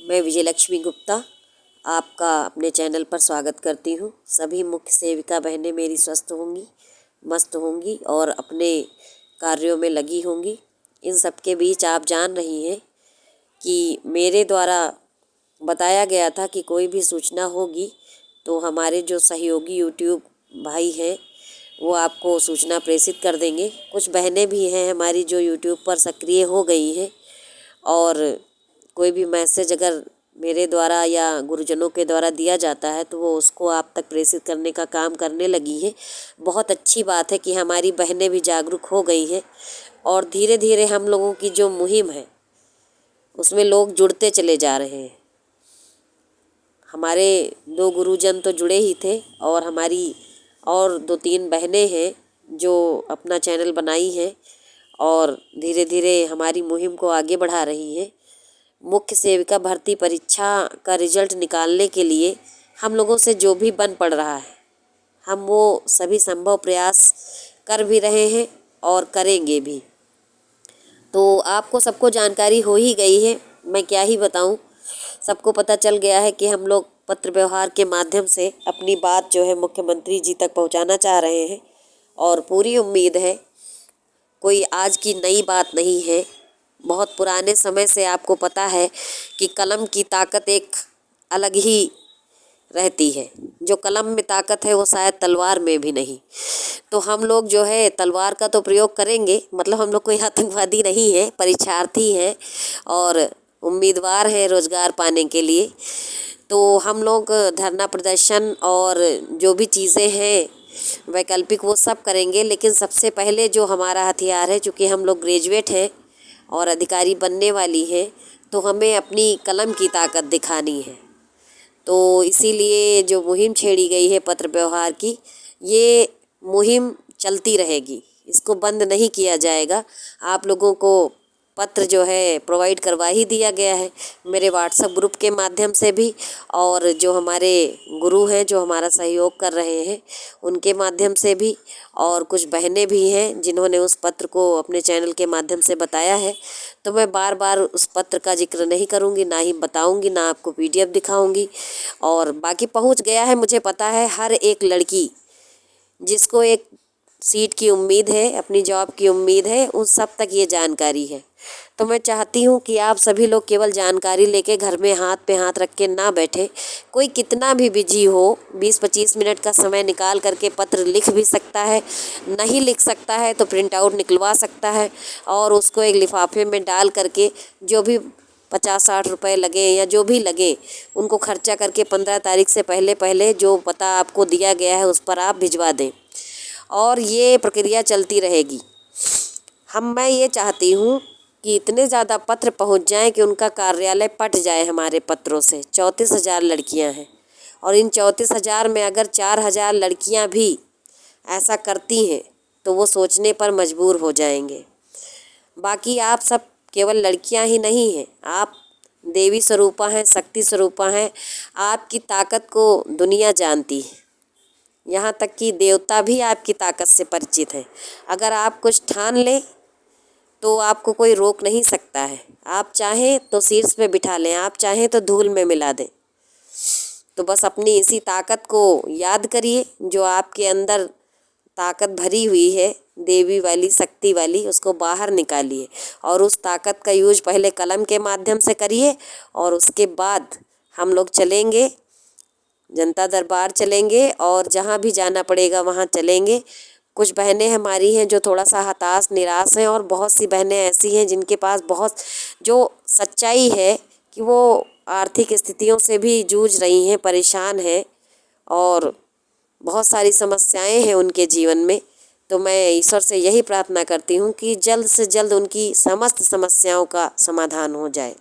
मैं विजयलक्ष्मी गुप्ता आपका अपने चैनल पर स्वागत करती हूँ। सभी मुख्य सेविका बहनें मेरी स्वस्थ होंगी, मस्त होंगी और अपने कार्यों में लगी होंगी। इन सब के बीच आप जान रही हैं कि मेरे द्वारा बताया गया था कि कोई भी सूचना होगी तो हमारे जो सहयोगी यूट्यूब भाई हैं वो आपको सूचना प्रेषित कर देंगे। कुछ बहनें भी हैं हमारी जो यूट्यूब पर सक्रिय हो गई हैं और कोई भी मैसेज अगर मेरे द्वारा या गुरुजनों के द्वारा दिया जाता है तो वो उसको आप तक प्रेषित करने का काम करने लगी है। बहुत अच्छी बात है कि हमारी बहनें भी जागरूक हो गई हैं और धीरे धीरे हम लोगों की जो मुहिम है उसमें लोग जुड़ते चले जा रहे हैं। हमारे 2 गुरुजन तो जुड़े ही थे और हमारी और 2-3 बहनें हैं जो अपना चैनल बनाई हैं और धीरे धीरे हमारी मुहिम को आगे बढ़ा रही हैं। मुख्य सेविका भर्ती परीक्षा का रिजल्ट निकालने के लिए हम लोगों से जो भी बन पड़ रहा है हम वो सभी संभव प्रयास कर भी रहे हैं और करेंगे भी। तो आपको सबको जानकारी हो ही गई है, मैं क्या ही बताऊं। सबको पता चल गया है कि हम लोग पत्र व्यवहार के माध्यम से अपनी बात जो है मुख्यमंत्री जी तक पहुंचाना चाह रहे हैं और पूरी उम्मीद है, कोई आज की नई बात नहीं है। बहुत पुराने समय से आपको पता है कि कलम की ताकत एक अलग ही रहती है। जो कलम में ताकत है वो शायद तलवार में भी नहीं। तो हम लोग जो है तलवार का तो प्रयोग करेंगे, मतलब हम लोग कोई आतंकवादी नहीं है, परीक्षार्थी हैं और उम्मीदवार हैं रोज़गार पाने के लिए। तो हम लोग धरना प्रदर्शन और जो भी चीज़ें हैं वैकल्पिक वो सब करेंगे, लेकिन सबसे पहले जो हमारा हथियार है, चूँकि हम लोग ग्रेजुएट हैं और अधिकारी बनने वाली है तो हमें अपनी कलम की ताकत दिखानी है। तो इसीलिए जो मुहिम छेड़ी गई है पत्र व्यवहार की, ये मुहिम चलती रहेगी, इसको बंद नहीं किया जाएगा। आप लोगों को पत्र जो है प्रोवाइड करवा ही दिया गया है मेरे व्हाट्सएप ग्रुप के माध्यम से भी और जो हमारे गुरु हैं जो हमारा सहयोग कर रहे हैं उनके माध्यम से भी, और कुछ बहनें भी हैं जिन्होंने उस पत्र को अपने चैनल के माध्यम से बताया है। तो मैं बार बार उस पत्र का जिक्र नहीं करूंगी, ना ही बताऊंगी, ना आपको पीडीएफ दिखाऊंगी। और बाकी पहुंच गया है, मुझे पता है हर एक लड़की जिसको एक सीट की उम्मीद है, अपनी जॉब की उम्मीद है, उन सब तक ये जानकारी है। तो मैं चाहती हूँ कि आप सभी लोग केवल जानकारी लेके घर में हाथ पे हाथ रख के ना बैठे। कोई कितना भी बिजी हो 20-25 मिनट का समय निकाल करके पत्र लिख भी सकता है, नहीं लिख सकता है तो प्रिंट आउट निकलवा सकता है और उसको एक लिफाफे में डाल करके जो भी 50-60 रुपए लगे या जो भी लगे उनको खर्चा करके 15 तारीख से पहले पहले जो पता आपको दिया गया है उस पर आप भिजवा दें और ये प्रक्रिया चलती रहेगी। मैं ये चाहती हूँ कि इतने ज़्यादा पत्र पहुँच जाएं कि उनका कार्यालय पट जाए हमारे पत्रों से। 34,000 लड़कियाँ हैं और इन 34,000 में अगर 4,000 लड़कियाँ भी ऐसा करती हैं तो वो सोचने पर मजबूर हो जाएंगे। बाकी आप सब केवल लड़कियाँ ही नहीं हैं, आप देवी स्वरूपा हैं, शक्ति स्वरूपा हैं। आपकी ताकत को दुनिया जानती है, यहाँ तक कि देवता भी आपकी ताकत से परिचित है। अगर आप कुछ ठान लें तो आपको कोई रोक नहीं सकता है। आप चाहें तो शीर्ष पे बिठा लें, आप चाहें तो धूल में मिला दें। तो बस अपनी इसी ताकत को याद करिए, जो आपके अंदर ताकत भरी हुई है देवी वाली, शक्ति वाली, उसको बाहर निकालिए और उस ताकत का यूज पहले कलम के माध्यम से करिए और उसके बाद हम लोग चलेंगे, जनता दरबार चलेंगे और जहाँ भी जाना पड़ेगा वहाँ चलेंगे। कुछ बहनें हमारी हैं जो थोड़ा सा हताश निराश हैं और बहुत सी बहनें ऐसी हैं जिनके पास बहुत जो सच्चाई है कि वो आर्थिक स्थितियों से भी जूझ रही हैं, परेशान हैं और बहुत सारी समस्याएं हैं उनके जीवन में। तो मैं ईश्वर से यही प्रार्थना करती हूँ कि जल्द से जल्द उनकी समस्त समस्याओं का समाधान हो जाए।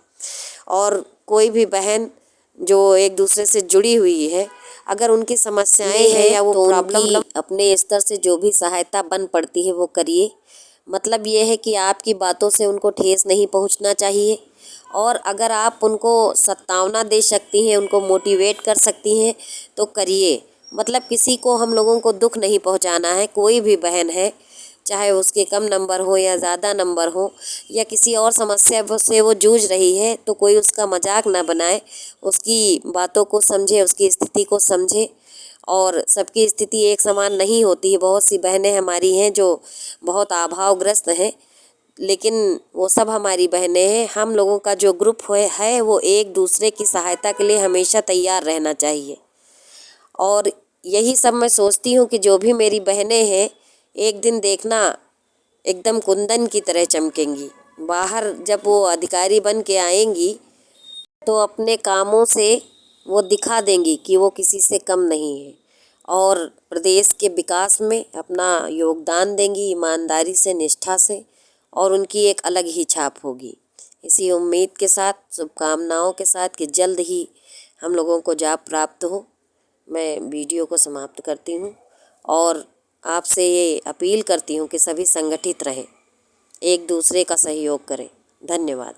और कोई भी बहन जो एक दूसरे से जुड़ी हुई है, अगर उनकी समस्याएं हैं या वो प्रॉब्लम अपने स्तर से जो भी सहायता बन पड़ती है वो करिए। मतलब ये है कि आपकी बातों से उनको ठेस नहीं पहुंचना चाहिए और अगर आप उनको सत्तावना दे सकती हैं, उनको मोटिवेट कर सकती हैं तो करिए। मतलब किसी को हम लोगों को दुख नहीं पहुंचाना है। कोई भी बहन है चाहे उसके कम नंबर हो या ज़्यादा नंबर हो या किसी और समस्या से वो जूझ रही है, तो कोई उसका मजाक ना बनाए, उसकी बातों को समझे, उसकी स्थिति को समझे। और सबकी स्थिति एक समान नहीं होती है। बहुत सी बहनें हमारी हैं जो बहुत अभावग्रस्त हैं, लेकिन वो सब हमारी बहनें हैं। हम लोगों का जो ग्रुप है वो एक दूसरे की सहायता के लिए हमेशा तैयार रहना चाहिए। और यही सब मैं सोचती हूँ कि जो भी मेरी बहनें हैं, एक दिन देखना एकदम कुंदन की तरह चमकेंगी। बाहर जब वो अधिकारी बन के आएंगी तो अपने कामों से वो दिखा देंगी कि वो किसी से कम नहीं है, और प्रदेश के विकास में अपना योगदान देंगी ईमानदारी से, निष्ठा से, और उनकी एक अलग ही छाप होगी। इसी उम्मीद के साथ, शुभकामनाओं के साथ कि जल्द ही हम लोगों को जॉब प्राप्त हो, मैं वीडियो को समाप्त करती हूँ। और आपसे ये अपील करती हूँ कि सभी संगठित रहें, एक दूसरे का सहयोग करें। धन्यवाद।